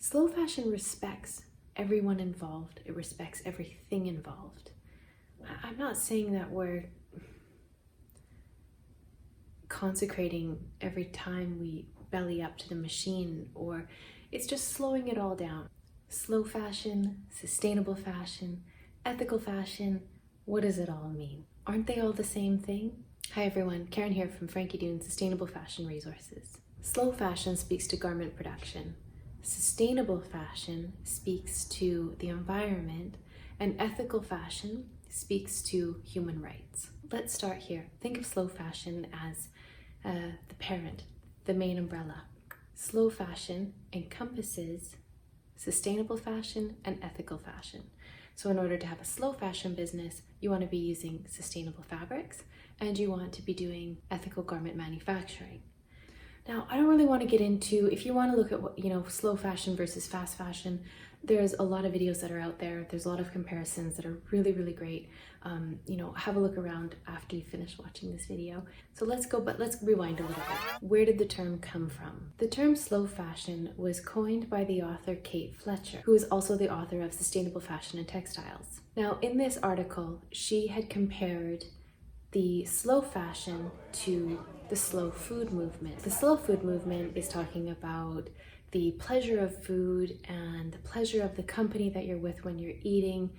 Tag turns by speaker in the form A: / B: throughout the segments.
A: Slow fashion respects everyone involved. It respects everything involved. I'm not saying that we're consecrating every time we belly up to the machine, or it's just slowing it all down. Slow fashion, sustainable fashion, ethical fashion, what does it all mean? Aren't they all the same thing? Hi everyone, Karen here from Frankie Doon Sustainable Fashion Resources. Slow fashion speaks to garment production. Sustainable fashion speaks to the environment, and ethical fashion speaks to human rights. Let's start here. Think of slow fashion as the parent, the main umbrella. Slow fashion encompasses sustainable fashion and ethical fashion. So in order to have a slow fashion business, you want to be using sustainable fabrics and you want to be doing ethical garment manufacturing. Now, I don't really want to get into, if you want to look at what, slow fashion versus fast fashion, there's a lot of videos that are out there. There's a lot of comparisons that are really, really great. Have a look around after you finish watching this video. So let's rewind a little bit. Where did the term come from? The term slow fashion was coined by the author Kate Fletcher, who is also the author of Sustainable Fashion and Textiles. Now, in this article, she had compared the slow fashion to the slow food movement. The slow food movement is talking about the pleasure of food and the pleasure of the company that you're with when you're eating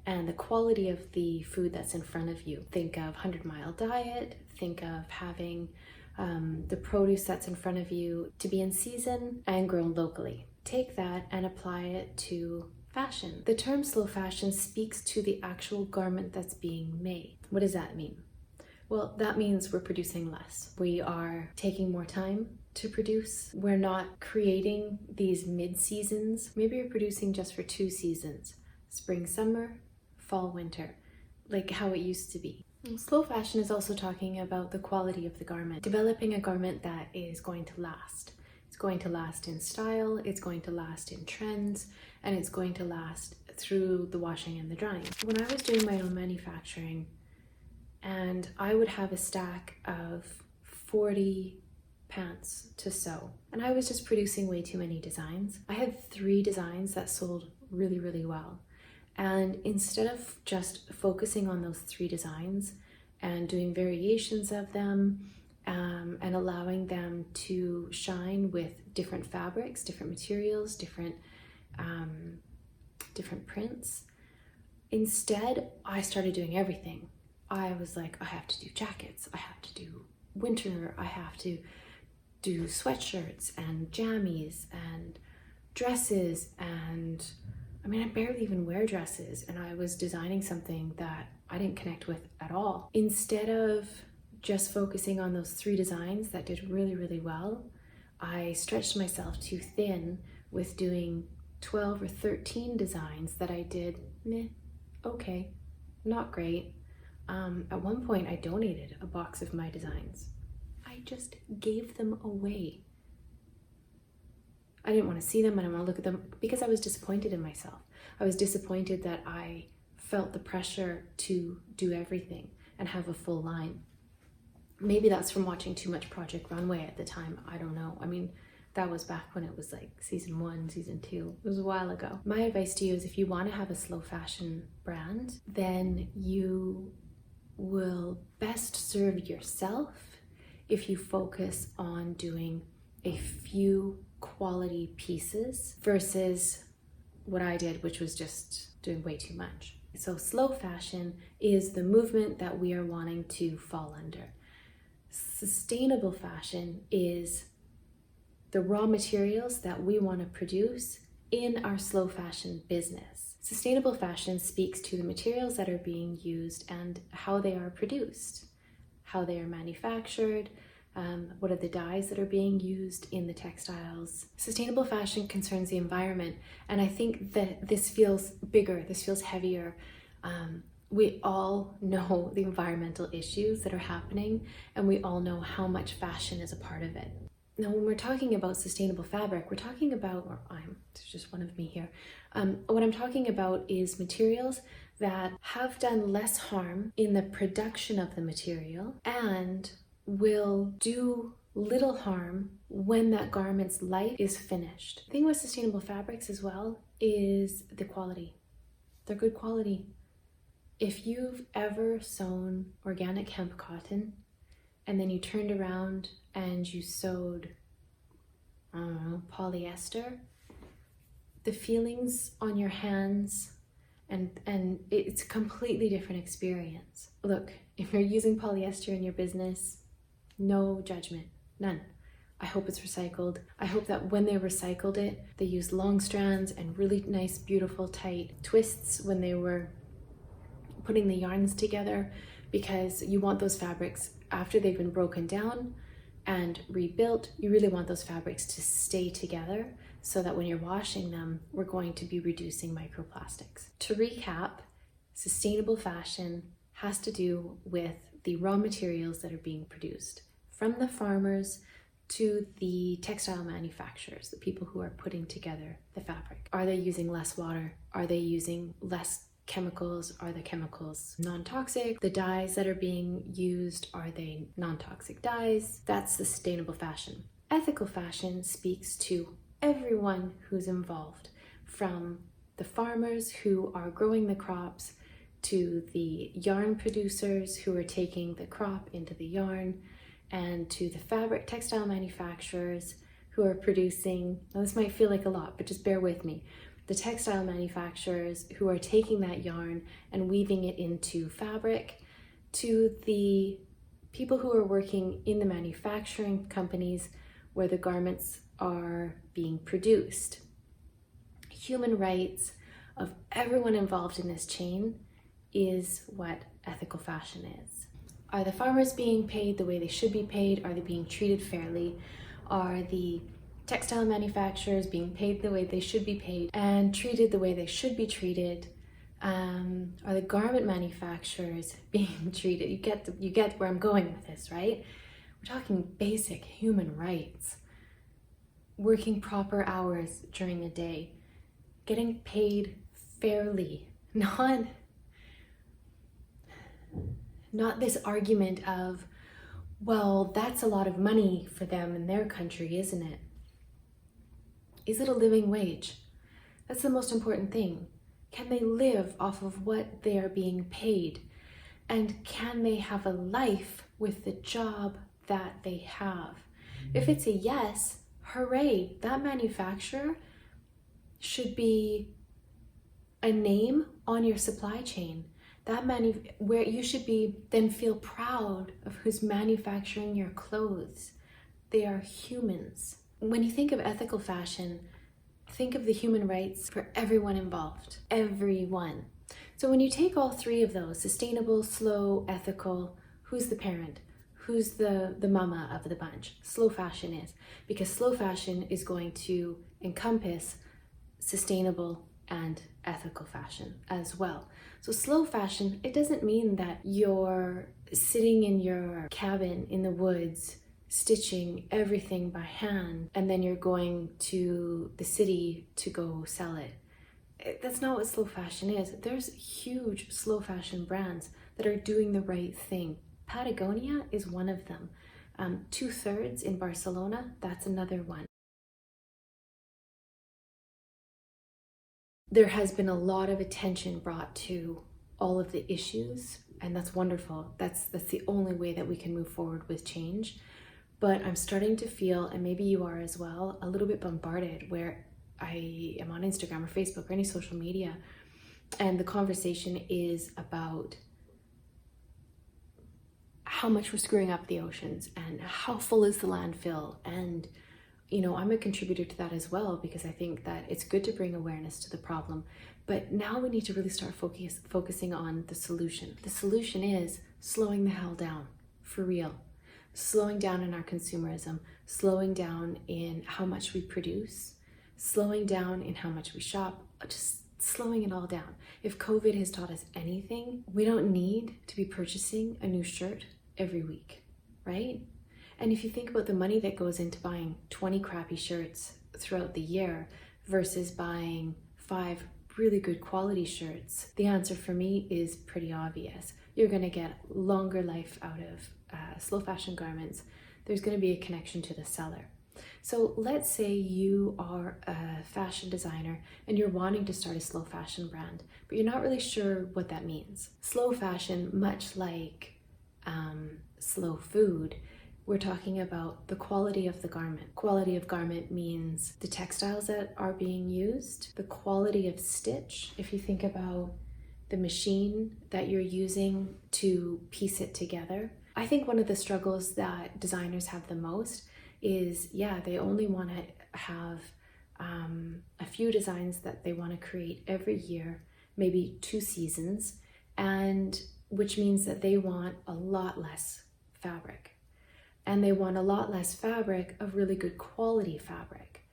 A: and the quality of the food that's in front of you. Think of 100 Mile Diet, think of having the produce that's in front of you to be in season and grown locally. Take that and apply it to fashion. The term slow fashion speaks to the actual garment that's being made. What does that mean? Well, that means we're producing less. We are taking more time to produce. We're not creating these mid-seasons. Maybe you're producing just for 2 seasons, spring, summer, fall, winter, like how it used to be. Slow fashion is also talking about the quality of the garment, developing a garment that is going to last. It's going to last in style, it's going to last in trends, and it's going to last through the washing and the drying. When I was doing my own manufacturing, and I would have a stack of 40 pants to sew, and I was just producing way too many designs. I had 3 designs that sold really, really well. And instead of just focusing on those 3 designs and doing variations of them and allowing them to shine with different fabrics, different materials, different prints, instead I started doing everything. I was like, I have to do jackets, I have to do winter, I have to do sweatshirts and jammies and dresses, and I barely even wear dresses, and I was designing something that I didn't connect with at all. Instead of just focusing on those 3 designs that did really, really well, I stretched myself too thin with doing 12 or 13 designs that I did, okay, not great. At one point I donated a box of my designs. I just gave them away. I didn't want to see them, I didn't want to look at them because I was disappointed in myself. I was disappointed that I felt the pressure to do everything and have a full line. Maybe that's from watching too much Project Runway at the time, I don't know. That was back when it was like season 1, season 2. It was a while ago. My advice to you is if you want to have a slow fashion brand, then you will best serve yourself if you focus on doing a few quality pieces versus what I did, which was just doing way too much. So slow fashion is the movement that we are wanting to fall under. Sustainable fashion is the raw materials that we want to produce in our slow fashion business. Sustainable fashion speaks to the materials that are being used and how they are produced, how they are manufactured, what are the dyes that are being used in the textiles. Sustainable fashion concerns the environment, and I think that this feels bigger, this feels heavier. We all know the environmental issues that are happening, and we all know how much fashion is a part of it. Now, when we're talking about sustainable fabric, we're talking about, there's just one of me here. What I'm talking about is materials that have done less harm in the production of the material and will do little harm when that garment's life is finished. The thing with sustainable fabrics as well is the quality. They're good quality. If you've ever sewn organic hemp cotton and then you turned around and you sewed, I don't know, polyester, the feelings on your hands and it's a completely different experience. Look, if you're using polyester in your business, no judgment, none. I hope it's recycled. I hope that when they recycled it, they used long strands and really nice, beautiful, tight twists when they were putting the yarns together, because you want those fabrics after they've been broken down and rebuilt. You really want those fabrics to stay together so that when you're washing them, we're going to be reducing microplastics. To recap, sustainable fashion has to do with the raw materials that are being produced, from the farmers to the textile manufacturers, the people who are putting together the fabric. Are they using less water? Are they using less chemicals? Are the chemicals non-toxic? The dyes that are being used, are they non-toxic dyes? That's sustainable fashion. Ethical fashion speaks to everyone who's involved, from the farmers who are growing the crops to the yarn producers who are taking the crop into the yarn, and to the fabric textile manufacturers who are producing, now this might feel like a lot, but just bear with me, the textile manufacturers who are taking that yarn and weaving it into fabric, to the people who are working in the manufacturing companies where the garments are being produced. Human rights of everyone involved in this chain is what ethical fashion is. Are the farmers being paid the way they should be paid? Are they being treated fairly? Are the textile manufacturers being paid the way they should be paid and treated the way they should be treated? Are the garment manufacturers being treated? You get where I'm going with this, right? We're talking basic human rights. Working proper hours during the day, getting paid fairly, not this argument of, well, that's a lot of money for them in their country, isn't it? Is it a living wage? That's the most important thing. Can they live off of what they are being paid? And can they have a life with the job that they have? If it's a yes, hooray, that manufacturer should be a name on your supply chain. Where you should be then feel proud of who's manufacturing your clothes. They are humans. When you think of ethical fashion, think of the human rights for everyone involved, everyone. So when you take all three of those, sustainable, slow, ethical, who's the parent? Who's the mama of the bunch? Slow fashion is, because slow fashion is going to encompass sustainable and ethical fashion as well. So slow fashion, it doesn't mean that you're sitting in your cabin in the woods stitching everything by hand and then you're going to the city to go sell it. That's not what slow fashion is. There's huge slow fashion brands that are doing the right thing. Patagonia is one of them. 2/3 in Barcelona, that's another one. There has been a lot of attention brought to all of the issues, and that's wonderful. That's the only way that we can move forward with change. But I'm starting to feel, and maybe you are as well, a little bit bombarded where I am on Instagram or Facebook or any social media, and the conversation is about how much we're screwing up the oceans and how full is the landfill. And I'm a contributor to that as well, because I think that it's good to bring awareness to the problem. But now we need to really start focusing on the solution. The solution is slowing the hell down, for real. Slowing down in our consumerism, slowing down in how much we produce, slowing down in how much we shop, just slowing it all down. If COVID has taught us anything, we don't need to be purchasing a new shirt every week, right? And if you think about the money that goes into buying 20 crappy shirts throughout the year versus buying 5 really good quality shirts, the answer for me is pretty obvious. You're gonna get longer life out of slow fashion garments there's going to be a connection to the seller. So let's say you are a fashion designer and you're wanting to start a slow fashion brand, but you're not really sure what that means. Slow fashion, much like slow food, we're talking about the quality of the garment. Quality of garment means the textiles that are being used, the quality of stitch. If you think about the machine that you're using to piece it together. I think one of the struggles that designers have the most is, they only want to have a few designs that they want to create every year, maybe 2 seasons, and which means that they want a lot less fabric. And they want a lot less fabric of really good quality fabric.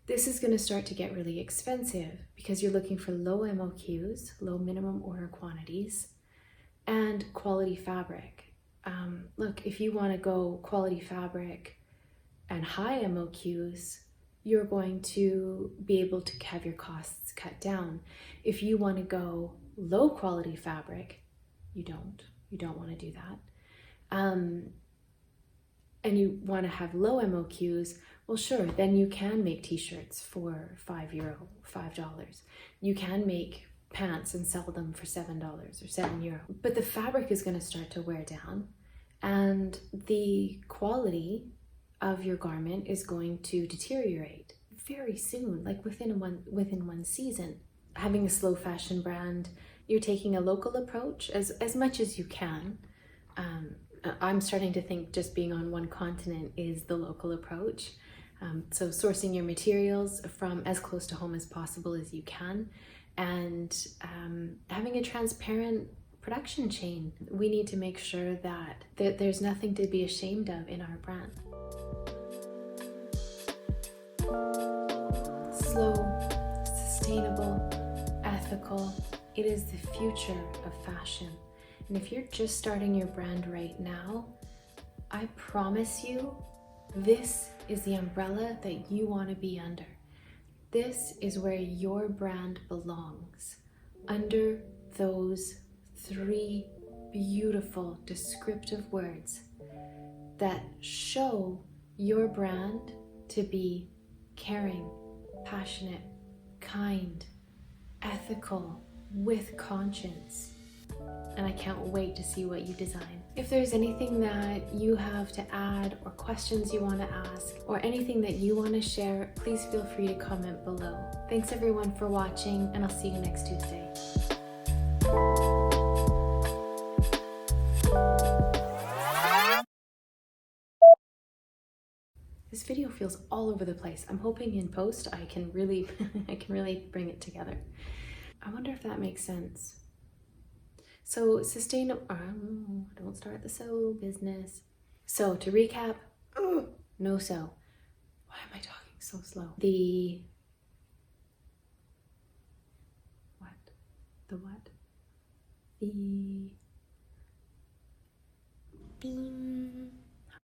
A: This is going to start to get really expensive because you're looking for low MOQs, low minimum order quantities, and quality fabric. Look, if you want to go quality fabric and high MOQs, you're going to be able to have your costs cut down. If you want to go low quality fabric, you don't want to do that. And you want to have low MOQs, well, sure, then you can make t-shirts for €5, $5. You can make pants and sell them for $7 or €7. But the fabric is going to start to wear down, and the quality of your garment is going to deteriorate very soon, like within one season. Having a slow fashion brand, you're taking a local approach as much as you can. I'm starting to think just being on one continent is the local approach. So sourcing your materials from as close to home as possible as you can, and having a transparent production chain. We need to make sure that there's nothing to be ashamed of in our brand. Slow, sustainable, ethical. It is the future of fashion. And if you're just starting your brand right now, I promise you, this is the umbrella that you want to be under. This is where your brand belongs, under those 3 beautiful descriptive words that show your brand to be caring, passionate, kind, ethical, with conscience. And I can't wait to see what you design. If there's anything that you have to add, or questions you want to ask, or anything that you want to share, please feel free to comment below. Thanks everyone for watching, and I'll see you next Tuesday. This video feels all over the place. I'm hoping in post I can really bring it together. I wonder if that makes sense. So sustainable, don't start the so business. So to recap, no so. Why am I talking so slow? The what? The